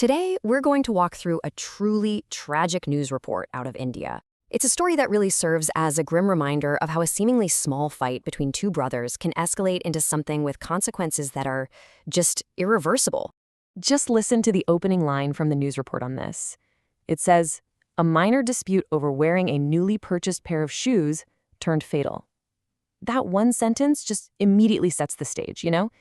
Today, we're going to walk through a truly tragic news report out of India. It's a story that really serves as a grim reminder of how a seemingly small fight between two brothers can escalate into something with consequences that are just irreversible. Just listen to the opening line from the news report on this. It says, "A minor dispute over wearing a newly purchased pair of shoes turned fatal." That one sentence just immediately sets the stage, you know?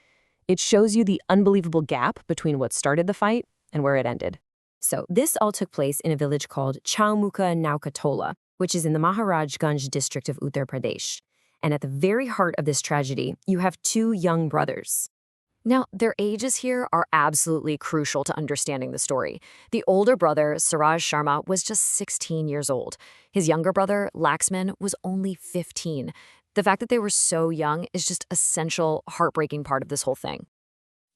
It shows you the unbelievable gap between what started the fight and where it ended. So this all took place in a village called Chaumukha Nauka Tola, which is in the Maharajganj district of Uttar Pradesh. And at the very heart of this tragedy, you have two young brothers. Now, their ages here are absolutely crucial to understanding the story. The older brother, Suraj Sharma, was just 16 years old. His younger brother, Laxman, was only 15. The fact that they were so young is just a central, heartbreaking part of this whole thing.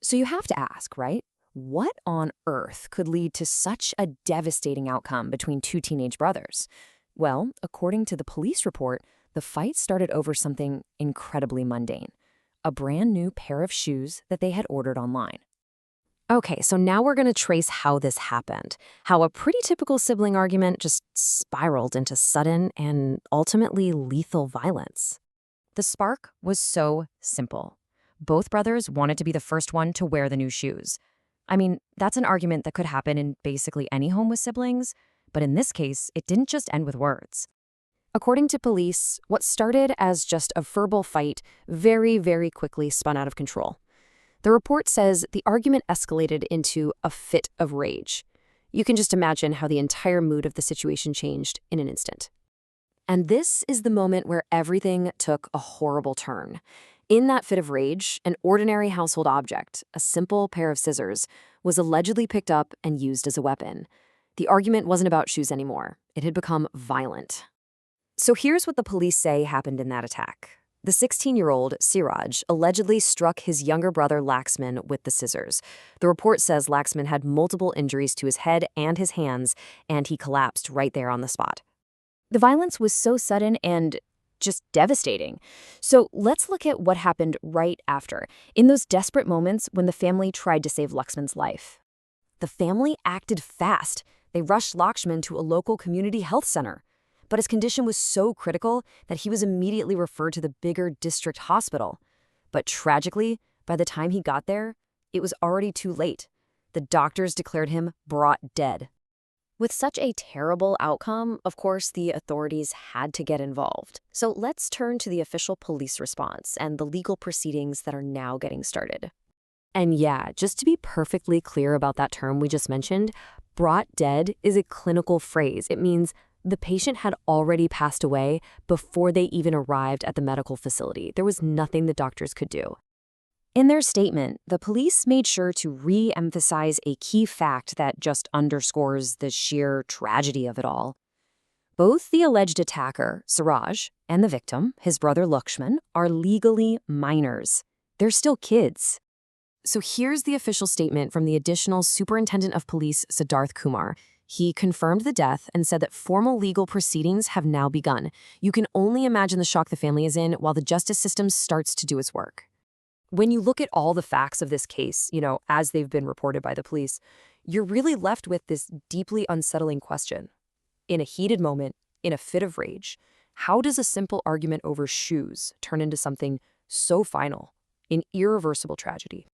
So you have to ask, right? What on earth could lead to such a devastating outcome between two teenage brothers? Well, according to the police report, the fight started over something incredibly mundane: a brand new pair of shoes that they had ordered online. Okay, so now we're going to trace how this happened, how a pretty typical sibling argument just spiraled into sudden and ultimately lethal violence. The spark was so simple. Both brothers wanted to be the first one to wear the new shoes. I mean, that's an argument that could happen in basically any home with siblings, but in this case, it didn't just end with words. According to police, what started as just a verbal fight very quickly spun out of control. The report says the argument escalated into a fit of rage. You can just imagine how the entire mood of the situation changed in an instant. And this is the moment where everything took a horrible turn. In that fit of rage, an ordinary household object, a simple pair of scissors, was allegedly picked up and used as a weapon. The argument wasn't about shoes anymore. It had become violent. So here's what the police say happened in that attack. The 16-year-old, Siraj, allegedly struck his younger brother Laxman with the scissors. The report says Laxman had multiple injuries to his head and his hands, and he collapsed right there on the spot. The violence was so sudden and just devastating. So let's look at what happened right after, in those desperate moments when the family tried to save Laxman's life. The family acted fast. They rushed Lakshman to a local community health center. But his condition was so critical that he was immediately referred to the bigger district hospital. But tragically, by the time he got there, it was already too late. The doctors declared him brought dead. With such a terrible outcome, of course, the authorities had to get involved. So let's turn to the official police response and the legal proceedings that are now getting started. And yeah, just to be perfectly clear about that term we just mentioned, brought dead is a clinical phrase. It means the patient had already passed away before they even arrived at the medical facility. There was nothing the doctors could do. In their statement, the police made sure to re-emphasize a key fact that just underscores the sheer tragedy of it all. Both the alleged attacker, Suraj, and the victim, his brother Lakshman, are legally minors. They're still kids. So here's the official statement from the Additional Superintendent of Police, Siddharth Kumar. He confirmed the death and said that formal legal proceedings have now begun. You can only imagine the shock the family is in while the justice system starts to do its work. When you look at all the facts of this case, as they've been reported by the police, you're really left with this deeply unsettling question. In a heated moment, in a fit of rage, how does a simple argument over shoes turn into something so final, an irreversible tragedy?